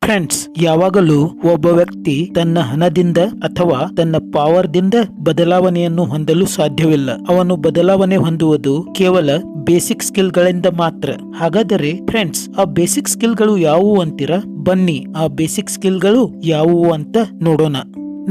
Friends, ಯಾವಾಗಲೂ ಒಬ್ಬ ವ್ಯಕ್ತಿ ತನ್ನ ಹಣದಿಂದ ಅಥವಾ ತನ್ನ ಪವರ್ದಿಂದ ಬದಲಾವಣೆಯನ್ನು ಹೊಂದಲು ಸಾಧ್ಯವಿಲ್ಲ. ಅವನು ಬದಲಾವಣೆ ಹೊಂದುವುದು ಕೇವಲ ಬೇಸಿಕ್ ಸ್ಕಿಲ್ಗಳಿಂದ ಮಾತ್ರ. ಹಾಗಾದರೆ ಫ್ರೆಂಡ್ಸ್, ಆ ಬೇಸಿಕ್ ಸ್ಕಿಲ್ಗಳು ಯಾವುವು ಅಂತೀರಾ? ಬನ್ನಿ ಆ ಬೇಸಿಕ್ ಸ್ಕಿಲ್ಗಳು ಯಾವುವು ಅಂತ ನೋಡೋಣ.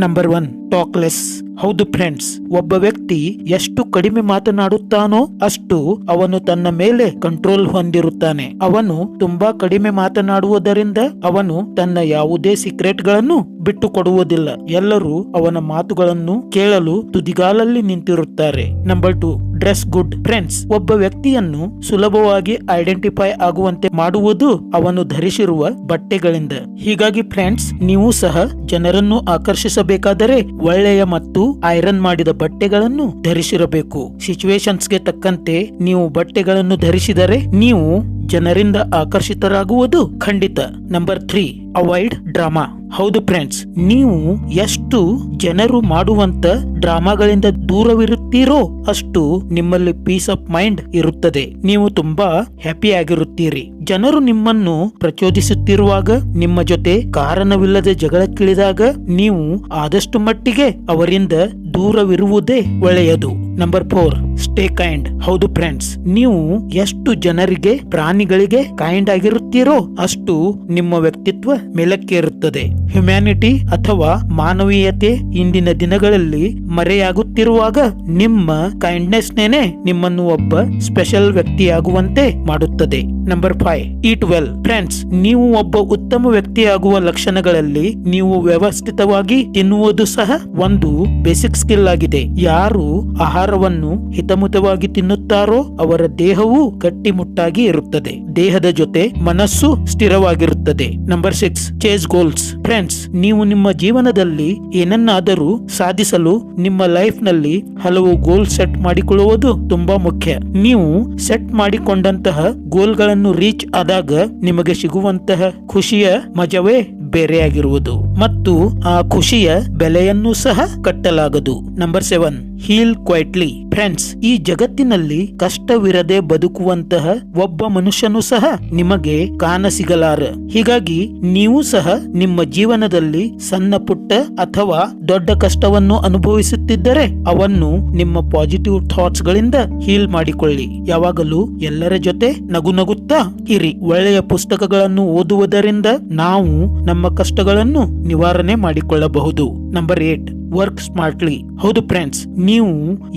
ನಂಬರ್ 1, ಟಾಕ್ಲೆಸ್. ಹೌದು ಫ್ರೆಂಡ್ಸ್, ಒಬ್ಬ ವ್ಯಕ್ತಿ ಎಷ್ಟು ಕಡಿಮೆ ಮಾತನಾಡುತ್ತಾನೋ ಅಷ್ಟು ಅವನು ತನ್ನ ಮೇಲೆ ಕಂಟ್ರೋಲ್ ಹೊಂದಿರುತ್ತಾನೆ. ಅವನು ತುಂಬಾ ಕಡಿಮೆ ಮಾತನಾಡುವುದರಿಂದ ಅವನು ತನ್ನ ಯಾವುದೇ ಸೀಕ್ರೆಟ್ ಗಳನ್ನು ಬಿಟ್ಟು ಕೊಡುವುದಿಲ್ಲ. ಎಲ್ಲರೂ ಅವನ ಮಾತುಗಳನ್ನು ಕೇಳಲು ತುದಿಗಾಲಲ್ಲಿ ನಿಂತಿರುತ್ತಾರೆ. Number 2, dress good. ಫ್ರೆಂಡ್ಸ್, ಒಬ್ಬ ವ್ಯಕ್ತಿಯನ್ನು ಸುಲಭವಾಗಿ ಐಡೆಂಟಿಫೈ ಆಗುವಂತೆ ಮಾಡುವುದು ಅವನು ಧರಿಸಿರುವ ಬಟ್ಟೆಗಳಿಂದ. ಹೀಗಾಗಿ ಫ್ರೆಂಡ್ಸ್, ನೀವು ಸಹ ಜನರನ್ನು ಆಕರ್ಷಿಸಬೇಕಾದರೆ ಒಳ್ಳೆಯ ಮತ್ತು ಐರನ್ ಮಾಡಿದ ಬಟ್ಟೆಗಳನ್ನು ಧರಿಸಿರಬೇಕು. ಸಿಚುವೇಶನ್ಸ್ಗೆ ತಕ್ಕಂತೆ ನೀವು ಬಟ್ಟೆಗಳನ್ನು ಧರಿಸಿದರೆ ನೀವು ಜನರಿಂದ ಆಕರ್ಷಿತರಾಗುವುದು ಖಂಡಿತ. Number 3, avoid drama. ಹೌದು ಫ್ರೆಂಡ್ಸ್, ನೀವು ಎಷ್ಟು ಜನರು ಮಾಡುವಂತ ಡ್ರಾಮಾಗಳಿಂದ ದೂರವಿರುತ್ತೀರೋ ಅಷ್ಟು ನಿಮ್ಮಲ್ಲಿ ಪೀಸ್ ಆಫ್ ಮೈಂಡ್ ಇರುತ್ತದೆ. ನೀವು ತುಂಬಾ ಹ್ಯಾಪಿ ಆಗಿರುತ್ತೀರಿ. ಜನರು ನಿಮ್ಮನ್ನು ಪ್ರಚೋದಿಸುತ್ತಿರುವಾಗ, ನಿಮ್ಮ ಜೊತೆ ಕಾರಣವಿಲ್ಲದೆ ಜಗಳಕ್ಕಿಳಿದಾಗ ನೀವು ಆದಷ್ಟು ಮಟ್ಟಿಗೆ ಅವರಿಂದ ದೂರವಿರುವುದೇ ಒಳ್ಳೆಯದು. Number 4, stay kind. ಹೌದು ಫ್ರೆಂಡ್ಸ್, ನೀವು ಎಷ್ಟು ಜನರಿಗೆ, ಪ್ರಾಣಿಗಳಿಗೆ ಕೈಂಡ್ ಆಗಿರುತ್ತೀರೋ ಅಷ್ಟು ನಿಮ್ಮ ವ್ಯಕ್ತಿತ್ವ ಮೇಲಕ್ಕೇರುತ್ತದೆ. ಹ್ಯುಮ್ಯಾನಿಟಿ ಅಥವಾ ಮಾನವೀಯತೆ ಇಂದಿನ ದಿನಗಳಲ್ಲಿ ಮರೆಯಾಗುತ್ತಿರುವಾಗ ನಿಮ್ಮ ಕೈಂಡ್ನೆಸ್ ನೇನೆ ನಿಮ್ಮನ್ನು ಒಬ್ಬ ಸ್ಪೆಷಲ್ ವ್ಯಕ್ತಿಯಾಗುವಂತೆ ಮಾಡುತ್ತದೆ. ನಂಬರ್ 5, ಈಟ್ ವೆಲ್. ಫ್ರೆಂಡ್ಸ್, ನೀವು ಒಬ್ಬ ಉತ್ತಮ ವ್ಯಕ್ತಿಯಾಗುವ ಲಕ್ಷಣಗಳಲ್ಲಿ ನೀವು ವ್ಯವಸ್ಥಿತವಾಗಿ ತಿನ್ನುವುದು ಸಹ ಒಂದು ಬೇಸಿಕ್ ಸ್ಕಿಲ್ ಆಗಿದೆ. ಯಾರು ಆಹಾರವನ್ನು ಹಿತಮಿತವಾಗಿ ತಿನ್ನುತ್ತಾರೋ ಅವರ ದೇಹವು ಗಟ್ಟಿಮುಟ್ಟಾಗಿ ಇರುತ್ತದೆ. ದೇಹದ ಜೊತೆ ಮನಸ್ಸು ಸ್ಥಿರವಾಗಿರುತ್ತದೆ. Number 6, chase goals. ಫ್ರೆಂಡ್ಸ್, ನೀವು ನಿಮ್ಮ ಜೀವನದಲ್ಲಿ ಏನನ್ನಾದರೂ ಸಾಧಿಸಲು ನಿಮ್ಮ ಲೈಫ್ ನಲ್ಲಿ ಹಲವು ಗೋಲ್ ಸೆಟ್ ಮಾಡಿಕೊಳ್ಳುವುದು ತುಂಬಾ ಮುಖ್ಯ. ನೀವು ಸೆಟ್ ಮಾಡಿಕೊಂಡಂತಹ ಗೋಲ್ಗಳನ್ನು ರೀಚ್ ಆದಾಗ ನಿಮಗೆ ಸಿಗುವಂತಹ ಖುಷಿಯ ಮಜವೇ ಬೇರೆಯಾಗಿರುವುದು ಮತ್ತು ಆ ಖುಷಿಯ ಬೆಲೆಯನ್ನು ಸಹ ಕಟ್ಟಲಾಗದು. Number 7, heal quietly. ಫ್ರೆಂಡ್ಸ್, ಈ ಜಗತ್ತಿನಲ್ಲಿ ಕಷ್ಟವಿರದೆ ಬದುಕುವಂತಹ ಒಬ್ಬ ಮನುಷ್ಯನು ಸಹ ನಿಮಗೆ ಕಾಣಸಿಗಲಾರ. ಹೀಗಾಗಿ ನೀವು ಸಹ ನಿಮ್ಮ ಜೀವನದಲ್ಲಿ ಸಣ್ಣ ಪುಟ್ಟ ಅಥವಾ ದೊಡ್ಡ ಕಷ್ಟವನ್ನು ಅನುಭವಿಸುತ್ತಿದ್ದರೆ ಅವನ್ನು ನಿಮ್ಮ ಪಾಸಿಟಿವ್ ಥಾಟ್ಸ್ ಗಳಿಂದ ಹೀಲ್ ಮಾಡಿಕೊಳ್ಳಿ. ಯಾವಾಗಲೂ ಎಲ್ಲರ ಜೊತೆ ನಗುತ್ತಾ ಇರಿ. ಒಳ್ಳೆಯ ಪುಸ್ತಕಗಳನ್ನು ಓದುವುದರಿಂದ ನಾವು ನಮ್ಮ ಕಷ್ಟಗಳನ್ನು ನಿವಾರಣೆ ಮಾಡಿಕೊಳ್ಳಬಹುದು. Number 8, work smartly. ಹೌದು ಫ್ರೆಂಡ್ಸ್, ನೀವು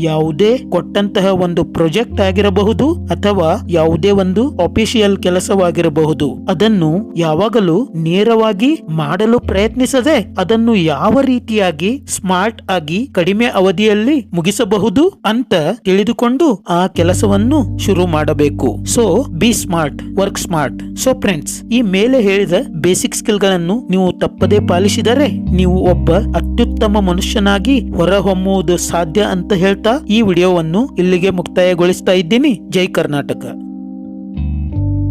ಯಾವುದೇ ಕೊಟ್ಟಂತಹ ಒಂದು ಪ್ರಾಜೆಕ್ಟ್ ಆಗಿರಬಹುದು ಅಥವಾ ಯಾವುದೇ ಒಂದು ಆಫೀಷಿಯಲ್ ಕೆಲಸವಾಗಿರಬಹುದು, ಅದನ್ನು ಯಾವಾಗಲೂ ನೇರವಾಗಿ ಮಾಡಲು ಪ್ರಯತ್ನಿಸದೆ ಅದನ್ನು ಯಾವ ರೀತಿಯಾಗಿ ಸ್ಮಾರ್ಟ್ ಆಗಿ ಕಡಿಮೆ ಅವಧಿಯಲ್ಲಿ ಮುಗಿಸಬಹುದು ಅಂತ ತಿಳಿದುಕೊಂಡು ಆ ಕೆಲಸವನ್ನು ಶುರು ಮಾಡಬೇಕು. So B smart, work smart. So friends, ಈ ಮೇಲೆ ಹೇಳಿದ ಬೇಸಿಕ್ ಸ್ಕಿಲ್ ಗಳನ್ನು ನೀವು ತಪ್ಪದೇ ಪಾಲಿಸಿದರೆ ನೀವು ಒಬ್ಬ ಅತ್ಯುತ್ತಮ ಮನುಷ್ಯನಾಗಿ ಹೊರಹೊಮ್ಮುವುದು ಸಾಧ್ಯ ಅಂತ ಹೇಳ್ತಾ ಈ ವಿಡಿಯೋವನ್ನು ಇಲ್ಲಿಗೆ ಮುಕ್ತಾಯಗೊಳಿಸ್ತಾ ಇದ್ದೀನಿ. ಜೈ ಕರ್ನಾಟಕ.